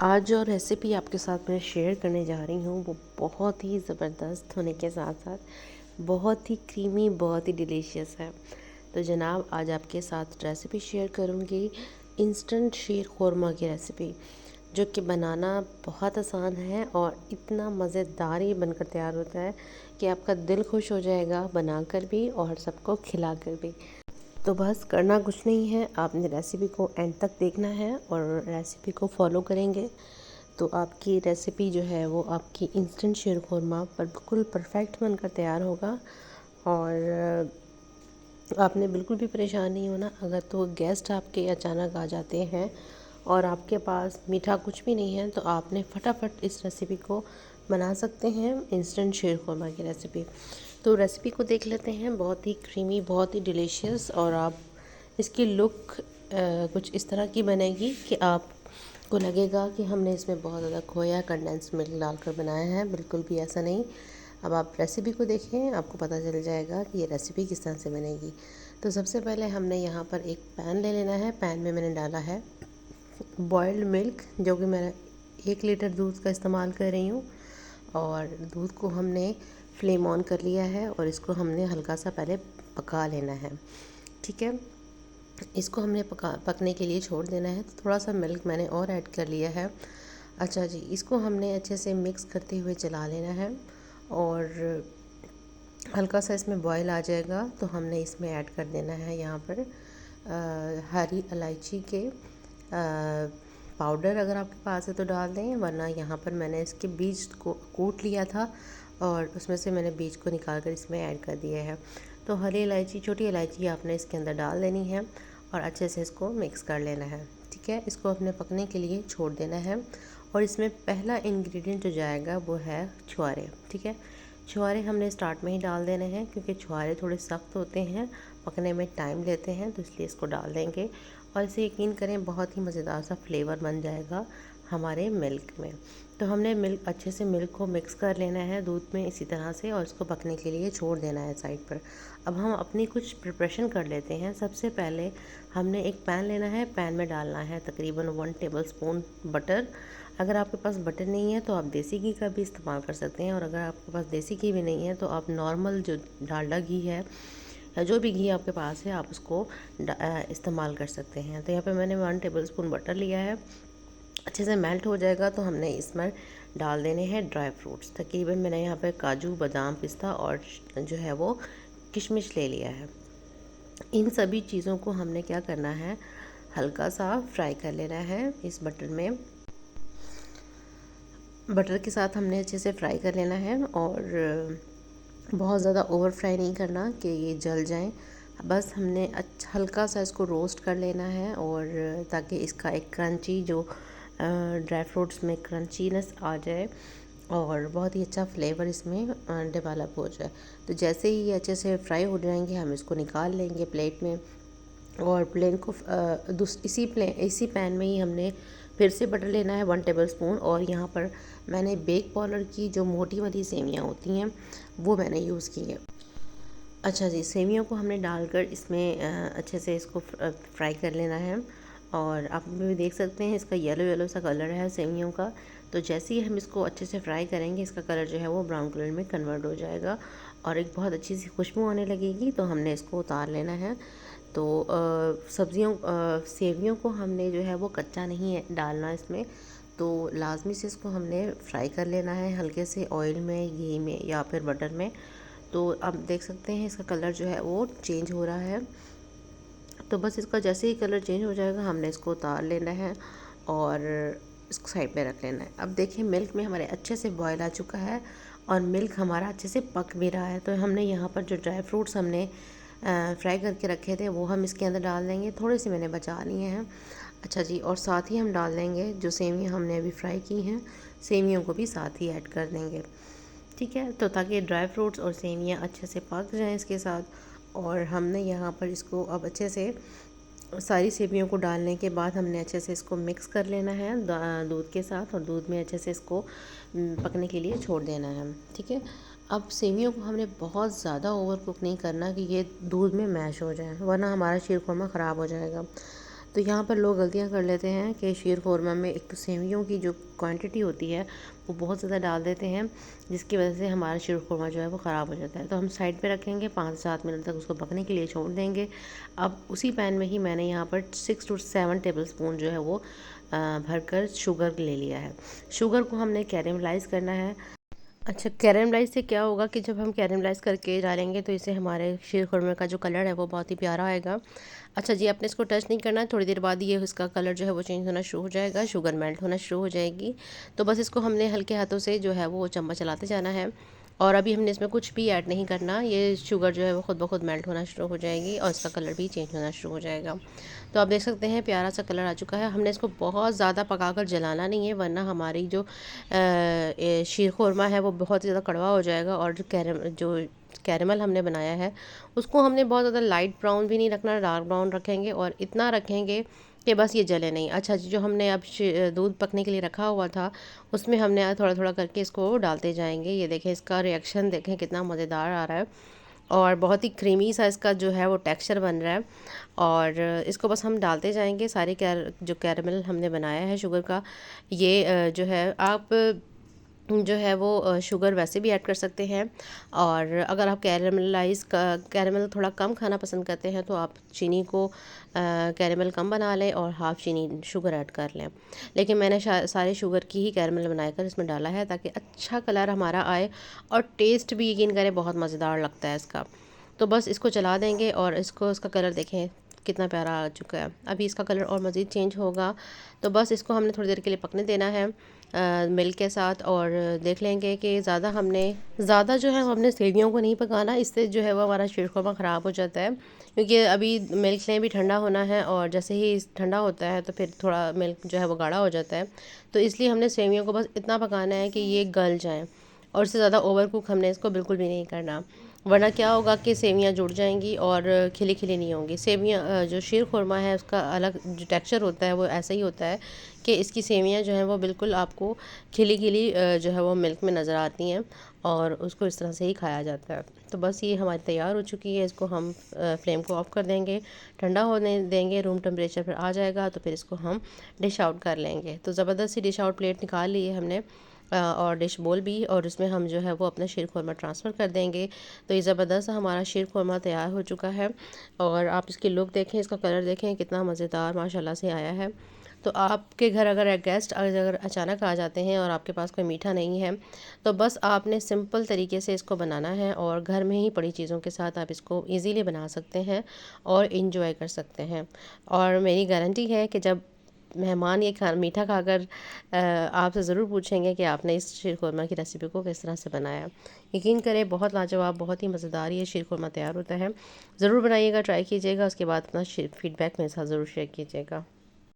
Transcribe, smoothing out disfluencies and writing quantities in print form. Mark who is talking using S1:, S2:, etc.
S1: आज जो रेसिपी आपके साथ मैं शेयर करने जा रही हूँ वो बहुत ही ज़बरदस्त होने के साथ साथ बहुत ही क्रीमी, बहुत ही डिलीशियस है। तो जनाब आज आपके साथ रेसिपी शेयर करूँगी इंस्टेंट शीर खुरमा की रेसिपी, जो कि बनाना बहुत आसान है और इतना मज़ेदार ये बनकर तैयार होता है कि आपका दिल खुश हो जाएगा बनाकर भी और सबको खिलाकर भी। तो बस करना कुछ नहीं है, आपने रेसिपी को एंड तक देखना है और रेसिपी को फॉलो करेंगे तो आपकी रेसिपी जो है वो आपकी इंस्टेंट शीर खुरमा पर बिल्कुल परफेक्ट बनकर तैयार होगा। और आपने बिल्कुल भी परेशान नहीं होना अगर तो गेस्ट आपके अचानक आ जाते हैं और आपके पास मीठा कुछ भी नहीं है तो आपने फटाफट इस रेसिपी को बना सकते हैं, इंस्टेंट शीर खुरमा की रेसिपी। तो रेसिपी को देख लेते हैं, बहुत ही क्रीमी, बहुत ही डिलीशियस। और आप इसकी लुक कुछ इस तरह की बनेगी कि आपको लगेगा कि हमने इसमें बहुत ज़्यादा खोया कंडेंस मिल्क डालकर बनाया है, बिल्कुल भी ऐसा नहीं। अब आप रेसिपी को देखें, आपको पता चल जाएगा कि ये रेसिपी किस तरह से बनेगी। तो सबसे पहले हमने यहाँ पर एक पैन ले लेना है। पैन में मैंने डाला है बॉइल्ड मिल्क, जो कि मैं 1 लीटर दूध का इस्तेमाल कर रही हूँ। और दूध को हमने फ्लेम ऑन कर लिया है और इसको हमने हल्का सा पहले पका लेना है। ठीक है, इसको हमने पकने के लिए छोड़ देना है। तो थोड़ा सा मिल्क मैंने और ऐड कर लिया है। अच्छा जी, इसको हमने अच्छे से मिक्स करते हुए चला लेना है और हल्का सा इसमें बॉयल आ जाएगा तो हमने इसमें ऐड कर देना है यहाँ पर हरी इलायची के पाउडर। अगर आपके पास है तो डाल दें, वरना यहाँ पर मैंने इसके बीज को कूट लिया था और उसमें से मैंने बीज को निकाल कर इसमें ऐड कर दिया है। तो हरी इलायची, छोटी इलायची आपने इसके अंदर डाल देनी है और अच्छे से इसको मिक्स कर लेना है। ठीक है, इसको अपने पकने के लिए छोड़ देना है। और इसमें पहला इंग्रेडिएंट जो जाएगा वो है छुहारे। ठीक है, छुहारे हमने स्टार्ट में ही डाल देने हैं क्योंकि छुहारे थोड़े सख्त होते हैं, पकने में टाइम लेते हैं, तो इसलिए इसको डाल देंगे। और इसे यकीन करें बहुत ही मज़ेदार सा फ्लेवर बन जाएगा हमारे मिल्क में। तो हमने मिल्क अच्छे से मिल्क को मिक्स कर लेना है दूध में इसी तरह से और इसको पकने के लिए छोड़ देना है साइड पर। अब हम अपनी कुछ प्रिपरेशन कर लेते हैं। सबसे पहले हमने एक पैन लेना है, पैन में डालना है तकरीबन 1 टेबल स्पून बटर। अगर आपके पास बटर नहीं है तो आप देसी घी का भी इस्तेमाल कर सकते हैं, और अगर आपके पास देसी घी भी नहीं है तो आप नॉर्मल जो डालडा घी है या जो भी घी आपके पास है आप उसको इस्तेमाल कर सकते हैं। तो यहाँ पे मैंने 1 टेबल स्पून बटर लिया है। अच्छे से मेल्ट हो जाएगा तो हमने इसमें डाल देने हैं ड्राई फ्रूट्स। तकरीबन मैंने यहाँ पे काजू, बादाम, पिस्ता और जो है वो किशमिश ले लिया है। इन सभी चीज़ों को हमने क्या करना है, हल्का सा फ्राई कर लेना है इस बटर में। बटर के साथ हमने अच्छे से फ्राई कर लेना है और बहुत ज़्यादा ओवर फ्राई नहीं करना कि ये जल जाएं। बस हमने अच्छा हल्का सा इसको रोस्ट कर लेना है और ताकि इसका एक क्रंची जो ड्राई फ्रूट्स में क्रंचीनेस आ जाए और बहुत ही अच्छा फ्लेवर इसमें डेवलप हो जाए। तो जैसे ही ये अच्छे से फ्राई हो जाएंगे हम इसको निकाल लेंगे प्लेट में। और प्लेन को इसी पैन में ही हमने फिर से बटर लेना है 1 टेबल स्पून। और यहाँ पर मैंने बेक पाउडर की जो मोटी वाली सेवियाँ होती हैं वो मैंने यूज़ की है। अच्छा जी, सेवियों को हमने डालकर इसमें अच्छे से इसको फ्राई कर लेना है। और आप भी देख सकते हैं इसका येलो येलो सा कलर है सेवियों का। तो जैसे ही हम इसको अच्छे से फ्राई करेंगे इसका कलर जो है वो ब्राउन कलर में कन्वर्ट हो जाएगा और एक बहुत अच्छी सी खुशबू आने लगेगी। तो हमने इसको उतार लेना है। तो सेवियों को हमने जो है वो कच्चा नहीं है डालना इसमें, तो लाजमी से इसको हमने फ्राई कर लेना है हल्के से ऑयल में, घी में या फिर बटर में। तो आप देख सकते हैं इसका कलर जो है वो चेंज हो रहा है। तो बस इसका जैसे ही कलर चेंज हो जाएगा हमने इसको उतार लेना है और इसको साइड में रख लेना है। अब देखिए मिल्क में हमारे अच्छे से बॉयल आ चुका है और मिल्क हमारा अच्छे से पक भी रहा है। तो हमने यहाँ पर जो ड्राई फ्रूट्स हमने फ्राई करके रखे थे वो हम इसके अंदर डाल देंगे। थोड़े से मैंने बचा लिए हैं। अच्छा जी, और साथ ही हम डाल देंगे जो सेवियाँ हमने अभी फ्राई की हैं, सेवियों को भी साथ ही ऐड कर देंगे। ठीक है, तो ताकि ड्राई फ्रूट्स और सेवियाँ अच्छे से पक जाएं इसके साथ। और हमने यहाँ पर इसको अब अच्छे से सारी सेवियों को डालने के बाद हमने अच्छे से इसको मिक्स कर लेना है दूध के साथ और दूध में अच्छे से इसको पकने के लिए छोड़ देना है। ठीक है, अब सेवियों को हमने बहुत ज़्यादा ओवर कुक नहीं करना कि ये दूध में मैश हो जाए, वरना हमारा शीर खुरमा ख़राब हो जाएगा। तो यहाँ पर लोग गलतियाँ कर लेते हैं कि शीर ख़ोरमा में एक तो सेवियों की जो क्वांटिटी होती है वो बहुत ज़्यादा डाल देते हैं, जिसकी वजह से हमारा शीर ख़ोरमा जो है वो ख़राब हो जाता है। तो हम साइड पे रखेंगे, 5 से 7 मिनट तक उसको पकने के लिए छोड़ देंगे। अब उसी पैन में ही मैंने यहाँ पर 6 to 7 टेबल स्पून जो है वो भरकर शुगर ले लिया है। शुगर को हमने कैरेमलाइज़ करना है। अच्छा, कैरेमलाइज़ से क्या होगा कि जब हम कैरेमलाइज़ करके डालेंगे तो इससे हमारे शीर खुरमे का जो कलर है वो बहुत ही प्यारा आएगा। अच्छा जी, आपने इसको टच नहीं करना है, थोड़ी देर बाद ये इसका कलर जो है वो चेंज होना शुरू हो जाएगा, शुगर मेल्ट होना शुरू हो जाएगी। तो बस इसको हमने हल्के हाथों से जो है वो चम्मच चलाते जाना है। और अभी हमने इसमें कुछ भी ऐड नहीं करना, ये शुगर जो है वो खुद ब खुद मेल्ट होना शुरू हो जाएगी और इसका कलर भी चेंज होना शुरू हो जाएगा। तो आप देख सकते हैं प्यारा सा कलर आ चुका है। हमने इसको बहुत ज़्यादा पकाकर जलाना नहीं है, वरना हमारी जो शीर खुरमा है वो बहुत ज़्यादा कड़वा हो जाएगा। और जो कैरेमल हमने बनाया है उसको हमने बहुत ज़्यादा लाइट ब्राउन भी नहीं रखना, डार्क ब्राउन रखेंगे और इतना रखेंगे कि बस ये जले नहीं। अच्छा जी, जो हमने अब दूध पकने के लिए रखा हुआ था उसमें हमने थोड़ा थोड़ा करके इसको डालते जाएंगे। ये देखें, इसका रिएक्शन देखें कितना मज़ेदार आ रहा है और बहुत ही क्रीमी सा इसका जो है वो टेक्सचर बन रहा है। और इसको बस हम डालते जाएंगे सारे जो कैरेमल हमने बनाया है शुगर का। ये जो है आप जो है वो शुगर वैसे भी ऐड कर सकते हैं। और अगर आप कैरेमल थोड़ा कम खाना पसंद करते हैं तो आप चीनी को कैरेमल कम बना लें और हाफ़ चीनी शुगर ऐड कर लें। लेकिन मैंने सारे शुगर की ही कैरेमल बनाकर इसमें डाला है ताकि अच्छा कलर हमारा आए और टेस्ट भी यकीन करें बहुत मज़ेदार लगता है इसका। तो बस इसको चला देंगे और इसका कलर देखें कितना प्यारा आ चुका है। अभी इसका कलर और मज़ीद चेंज होगा, तो बस इसको हमने थोड़ी देर के लिए पकने देना है मिल्क के साथ। और देख लेंगे कि ज़्यादा जो है हमने सेवियों को नहीं पकाना, इससे जो है वो हमारा शीर खुरमा ख़राब हो जाता है। क्योंकि अभी मिल्क ने भी ठंडा होना है और जैसे ही ठंडा होता है तो फिर थोड़ा मिल्क जो है वो गाढ़ा हो जाता है। तो इसलिए हमने सेवियों को बस इतना पकाना है कि ये गल जाएँ और इससे ज़्यादा ओवर कुक हमने इसको बिल्कुल भी नहीं करना, वरना क्या होगा कि सेवियां जुड़ जाएंगी और खिली खिली नहीं होंगी। सेवियां जो शीर खुरमा है उसका अलग जो टेक्सचर होता है वो ऐसा ही होता है कि इसकी सेवियां जो हैं वो बिल्कुल आपको खिली खिली जो है वो मिल्क में नज़र आती हैं और उसको इस तरह से ही खाया जाता है। तो बस ये हमारी तैयार हो चुकी है। इसको हम फ्लेम को ऑफ़ कर देंगे, ठंडा होने देंगे, रूम टेम्परेचर पर आ जाएगा तो फिर इसको हम डिश आउट कर लेंगे। तो ज़बरदस्त सी डिश आउट प्लेट निकाल ली है हमने और डिश बोल भी, और उसमें हम जो है वो अपना शीर खुरमा ट्रांसफ़र कर देंगे। तो ये ज़बरदस्त हमारा शीर खुरमा तैयार हो चुका है। और आप इसकी लुक देखें, इसका कलर देखें कितना मज़ेदार माशाल्लाह से आया है। तो आपके घर अगर गेस्ट अगर अचानक आ जाते हैं और आपके पास कोई मीठा नहीं है तो बस आपने सिंपल तरीके से इसको बनाना है और घर में ही पड़ी चीज़ों के साथ आप इसको इजीली बना सकते हैं और इंजॉय कर सकते हैं। और मेरी गारंटी है कि जब मेहमान ये मीठा खाकर आपसे ज़रूर पूछेंगे कि आपने इस शीर खुरमा की रेसिपी को किस तरह से बनाया। यकीन करें बहुत लाजवाब, बहुत ही मज़ेदार ये शीर खुरमा तैयार होता है। ज़रूर बनाइएगा, ट्राई कीजिएगा, उसके बाद अपना फीडबैक मेरे साथ ज़रूर शेयर कीजिएगा।